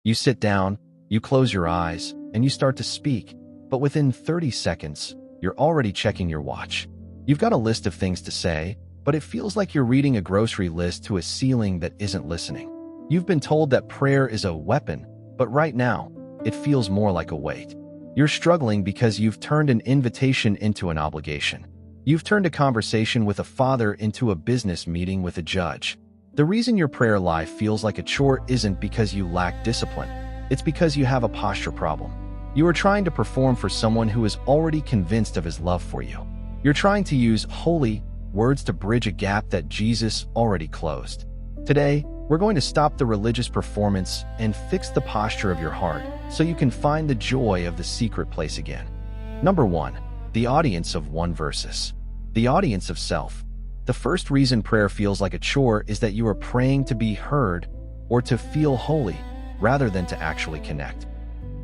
You sit down, you close your eyes, and you start to speak, but within 30 seconds, you're already checking your watch. You've got a list of things to say, but it feels like you're reading a grocery list to a ceiling that isn't listening. You've been told that prayer is a weapon, but right now, it feels more like a weight. You're struggling because you've turned an invitation into an obligation. You've turned a conversation with a father into a business meeting with a judge. The reason your prayer life feels like a chore isn't because you lack discipline. It's because you have a posture problem. You are trying to perform for someone who is already convinced of his love for you. You're trying to use holy words to bridge a gap that Jesus already closed. Today, we're going to stop the religious performance and fix the posture of your heart so you can find the joy of the secret place again. Number 1. The audience of one verses. The audience of self. The first reason prayer feels like a chore is that you are praying to be heard or to feel holy rather than to actually connect.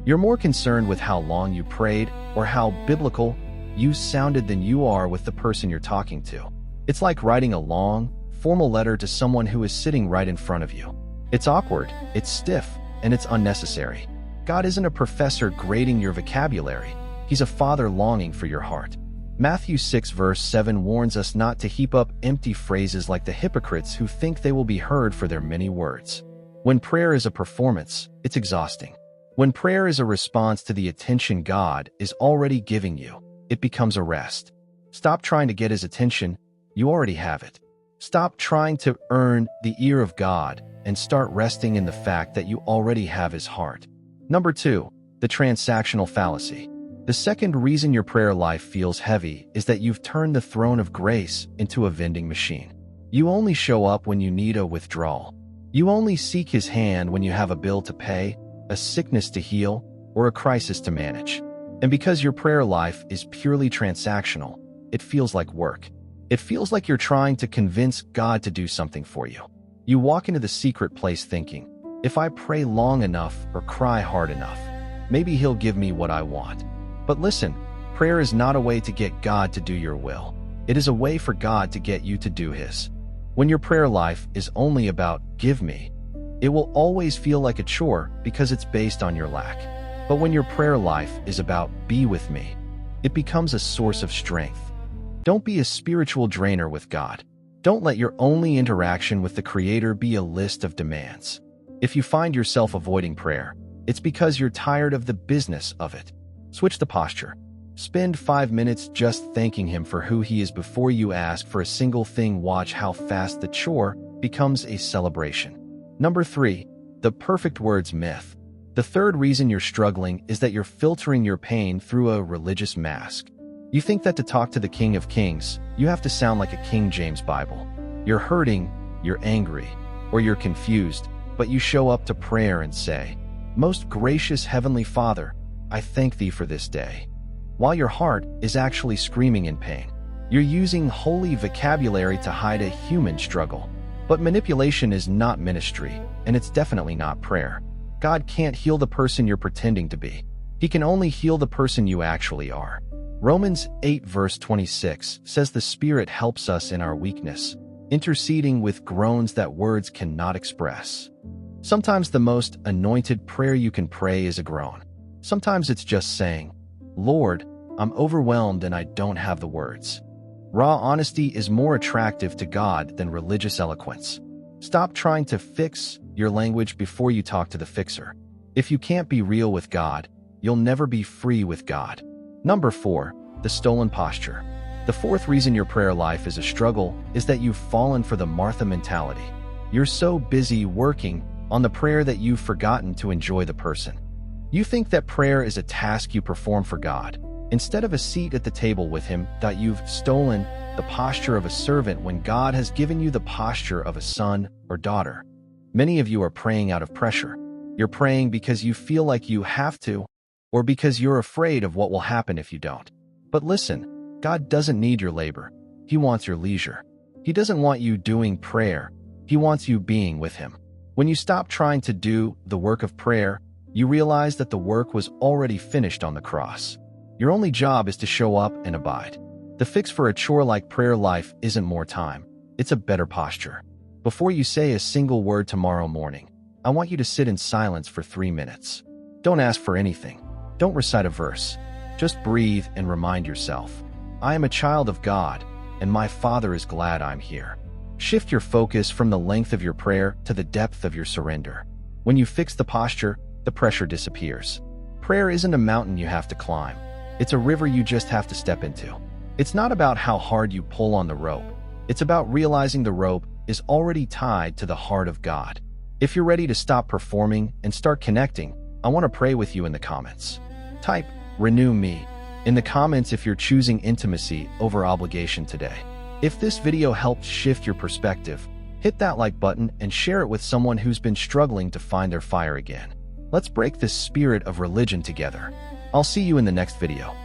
You're more concerned with how long you prayed or how biblical you sounded than you are with the person you're talking to. It's like writing a long, formal letter to someone who is sitting right in front of you. It's awkward, it's stiff, and it's unnecessary. God isn't a professor grading your vocabulary. He's a father longing for your heart. Matthew 6 verse 7 warns us not to heap up empty phrases like the hypocrites who think they will be heard for their many words. When prayer is a performance, it's exhausting. When prayer is a response to the attention God is already giving you, it becomes a rest. Stop trying to get his attention. You already have it. Stop trying to earn the ear of God and start resting in the fact that you already have his heart. Number 2, the transactional fallacy. The second reason your prayer life feels heavy is that you've turned the throne of grace into a vending machine. You only show up when you need a withdrawal. You only seek his hand when you have a bill to pay, a sickness to heal, or a crisis to manage. And because your prayer life is purely transactional, it feels like work. It feels like you're trying to convince God to do something for you. You walk into the secret place thinking, if I pray long enough or cry hard enough, maybe he'll give me what I want. But listen, prayer is not a way to get God to do your will. It is a way for God to get you to do his. When your prayer life is only about give me, it will always feel like a chore because it's based on your lack. But when your prayer life is about be with me, it becomes a source of strength. Don't be a spiritual drainer with God. Don't let your only interaction with the Creator be a list of demands. If you find yourself avoiding prayer, it's because you're tired of the business of it. Switch the posture. Spend 5 minutes just thanking him for who he is before you ask for a single thing. Watch how fast the chore becomes a celebration. Number 3, the perfect words myth. The third reason you're struggling is that you're filtering your pain through a religious mask. You think that to talk to the King of Kings, you have to sound like a King James Bible. You're hurting, you're angry, or you're confused, but you show up to prayer and say, Most gracious Heavenly Father, I thank thee for this day. While your heart is actually screaming in pain. You're using holy vocabulary to hide a human struggle. But manipulation is not ministry, and it's definitely not prayer. God can't heal the person you're pretending to be. He can only heal the person you actually are. Romans 8 verse 26 says the Spirit helps us in our weakness, interceding with groans that words cannot express. Sometimes the most anointed prayer you can pray is a groan. Sometimes it's just saying, Lord, I'm overwhelmed and I don't have the words. Raw honesty is more attractive to God than religious eloquence. Stop trying to fix your language before you talk to the fixer. If you can't be real with God, you'll never be free with God. Number 4, the stolen posture. The fourth reason your prayer life is a struggle is that you've fallen for the Martha mentality. You're so busy working on the prayer that you've forgotten to enjoy the person. You think that prayer is a task you perform for God, instead of a seat at the table with him, that you've stolen the posture of a servant when God has given you the posture of a son or daughter. Many of you are praying out of pressure. You're praying because you feel like you have to, or because you're afraid of what will happen if you don't. But listen, God doesn't need your labor. He wants your leisure. He doesn't want you doing prayer. He wants you being with him. When you stop trying to do the work of prayer, you realize that the work was already finished on the cross. Your only job is to show up and abide. The fix for a chore-like prayer life isn't more time. It's a better posture. Before you say a single word tomorrow morning, I want you to sit in silence for 3 minutes. Don't ask for anything. Don't recite a verse. Just breathe and remind yourself, I am a child of God, and my Father is glad I'm here. Shift your focus from the length of your prayer to the depth of your surrender. When you fix the posture, the pressure disappears. Prayer isn't a mountain you have to climb. It's a river you just have to step into. It's not about how hard you pull on the rope. It's about realizing the rope is already tied to the heart of God. If you're ready to stop performing and start connecting, I want to pray with you in the comments. Type, "Renew me," in the comments if you're choosing intimacy over obligation today. If this video helped shift your perspective, hit that like button and share it with someone who's been struggling to find their fire again. Let's break this spirit of religion together. I'll see you in the next video.